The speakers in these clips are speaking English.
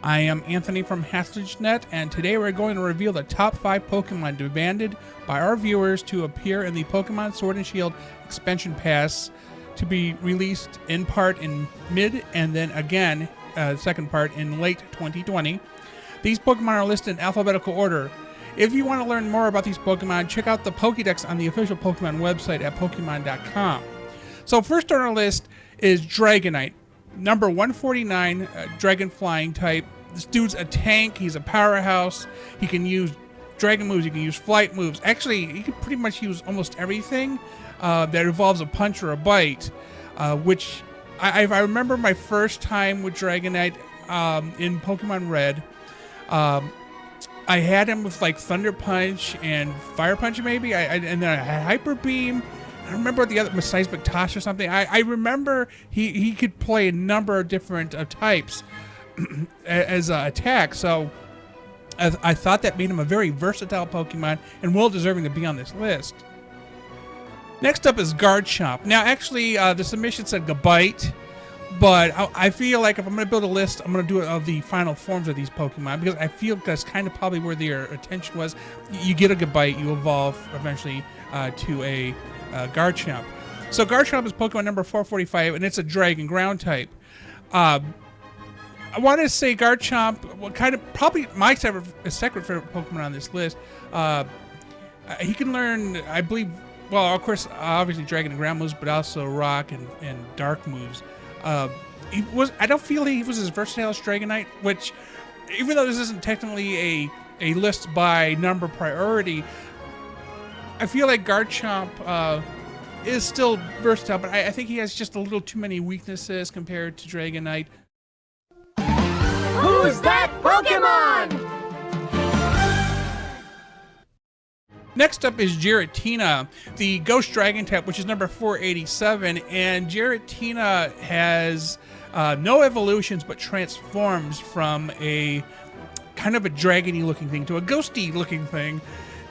I am Anthony from HasledNet, and today we're going to reveal the top 5 Pokemon demanded by our viewers to appear in the Pokemon Sword and Shield expansion pass, to be released in part in mid and then again second part in late 2020. These Pokemon are listed in alphabetical order. If you want to learn more about these Pokemon, check out the Pokédex on the official Pokemon website at Pokemon.com. So first on our list is Dragonite. Number 149, Dragon Flying type. This dude's a tank. He's a powerhouse. He can use dragon moves. He can use flight moves. Actually, he can pretty much use almost everything that involves a punch or a bite, which I remember my first time with Dragonite in Pokemon Red. I had him with like Thunder Punch and Fire Punch maybe, and then I had Hyper Beam. I remember the other, Seismic Toss or something. I remember he could play a number of different types as attack, so I thought that made him a very versatile Pokemon and well deserving to be on this list. Next up is Garchomp. Now actually the submission said Gabite, but I feel like if I'm going to build a list, I'm going to do it of the final forms of these Pokemon, because I feel that's kind of probably where their attention was. You get a Gabite, you evolve eventually to a Garchomp. So Garchomp is Pokemon number 445, and it's a Dragon Ground type. I want to say Garchomp, kind of probably my second favorite Pokemon on this list. He can learn, I believe, well, of course, obviously Dragon and Ground moves, but also Rock and Dark moves. I don't feel he was as versatile as Dragonite, which, even though this isn't technically a list by number priority, I feel like Garchomp is still versatile, but I think he has just a little too many weaknesses compared to Dragonite. Who's that Pokemon? Next up is Giratina, the Ghost Dragon type, which is number 487, and Giratina has no evolutions but transforms from a kind of a dragony looking thing to a ghosty looking thing.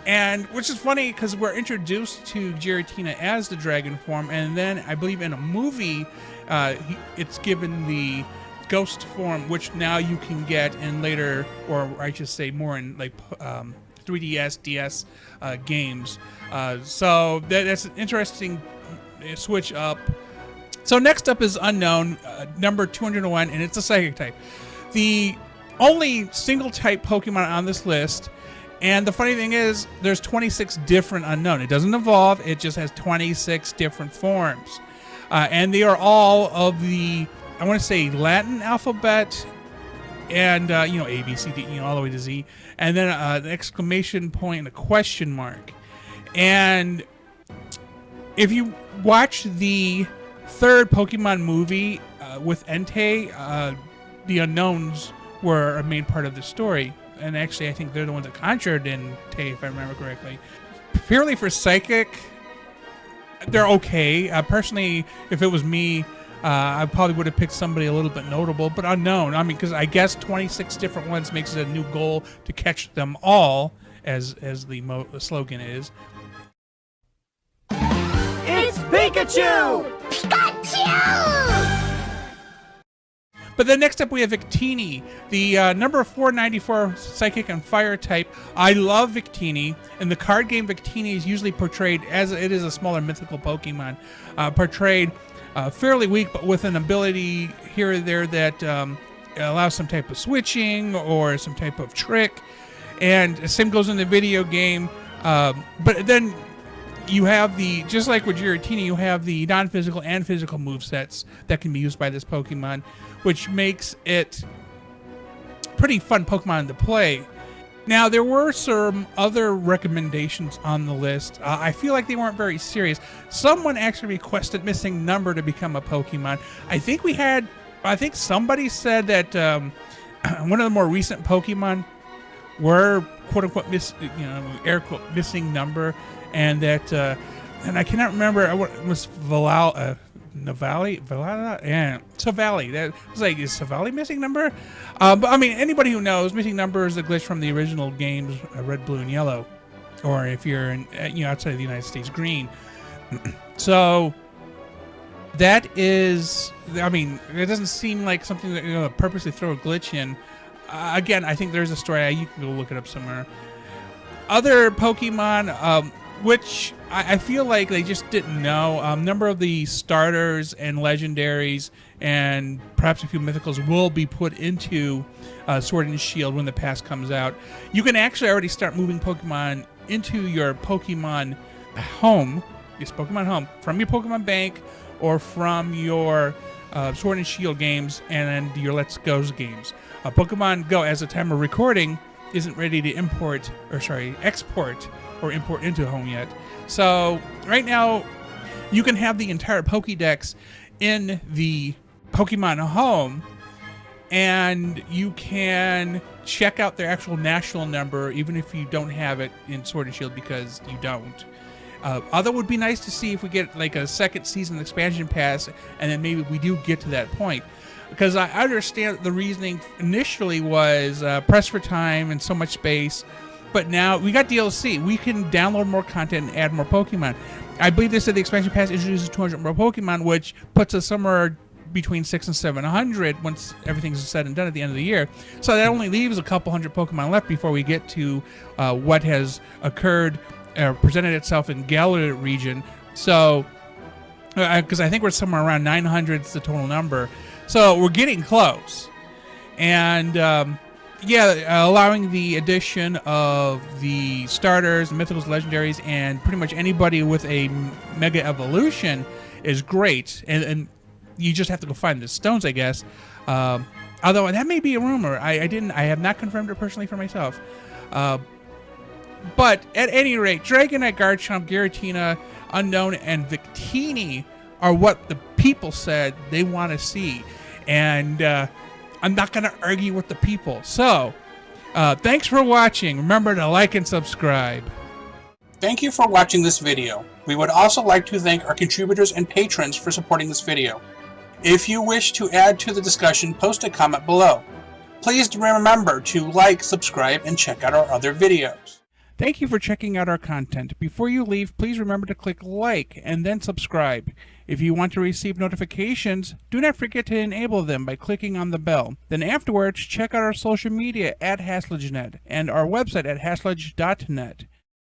And which is funny because we're introduced to Giratina as the dragon form, and then I believe in a movie it's given the ghost form, which now you can get in later, or I should say more in like 3DS, DS games. So that's an interesting switch up. So next up is Unknown, number 201, and it's a Psychic type. The only single type Pokemon on this list. And the funny thing is, there's 26 different Unknown. It doesn't evolve, it just has 26 different forms. And they are all of the, I want to say, Latin alphabet, and, A, B, C, D, all the way to Z. And then an exclamation point and a question mark. And if you watch the third Pokemon movie with Entei, the Unknowns were a main part of the story. And actually, I think they're the ones that conjured in Tay, if I remember correctly. Purely for Psychic, they're okay. Personally, if it was me, I probably would have picked somebody a little bit notable, but Unknown. I mean, because I guess 26 different ones makes it a new goal to catch them all, as the slogan is. It's Pikachu! Pikachu! But then next up we have Victini, the number 494 Psychic and Fire type. I love Victini. In the card game, Victini is usually portrayed as it is a smaller mythical Pokemon, portrayed fairly weak, but with an ability here or there that allows some type of switching or some type of trick. And the same goes in the video game. But then you have just like with Giratina, you have the non-physical and physical movesets that can be used by this Pokemon, which makes it pretty fun Pokemon to play. Now, there were some other recommendations on the list. I feel like they weren't very serious. Someone actually requested Missing Number to become a Pokemon. I think somebody said that one of the more recent Pokemon were quote-unquote air quote missing number, and that and I cannot remember what was Navali, yeah, Savali. That was like, is Savali missing number? But I mean, anybody who knows, missing number is a glitch from the original games, Red, Blue, and Yellow, or if you're in outside of the United States, green. So that is, I mean, it doesn't seem like something that purposely throw a glitch in. again, I think there's a story. You can go look it up somewhere. Other Pokemon, which I feel like they just didn't know. A number of the starters and legendaries and perhaps a few mythicals will be put into Sword and Shield when the pass comes out. You can actually already start moving Pokemon into your Pokemon home, from your Pokemon Bank or from your Sword and Shield games and your Let's Go's games. Pokemon Go, as the time of recording, isn't ready to export or import into home yet. So right now, you can have the entire Pokédex in the Pokemon home, and you can check out their actual national number, even if you don't have it in Sword and Shield, because you don't. Although it would be nice to see if we get like a second season expansion pass, and then maybe we do get to that point. Because I understand the reasoning initially was pressed for time and so much space, but now we got DLC. We can download more content and add more Pokemon. I believe they said the expansion pass introduces 200 more Pokemon, which puts us somewhere between 600 and 700 once everything's said and done at the end of the year. So that only leaves a couple hundred Pokemon left before we get to what has occurred, presented itself in Galar region. So, because I think we're somewhere around 900 is the total number. So we're getting close. And allowing the addition of the starters, mythicals, legendaries, and pretty much anybody with a mega evolution is great. And you just have to go find the stones, I guess. Although that may be a rumor. I have not confirmed it personally for myself. But at any rate, Dragonite, Garchomp, Giratina, Unknown, and Victini are what the people said they want to see. And I'm not going to argue with the people. So, thanks for watching. Remember to like and subscribe. Thank you for watching this video. We would also like to thank our contributors and patrons for supporting this video. If you wish to add to the discussion, post a comment below. Please remember to like, subscribe, and check out our other videos. Thank you for checking out our content. Before you leave, please remember to click like and then subscribe. If you want to receive notifications, do not forget to enable them by clicking on the bell. Then afterwards, check out our social media at HaslageNet and our website at haslage.net.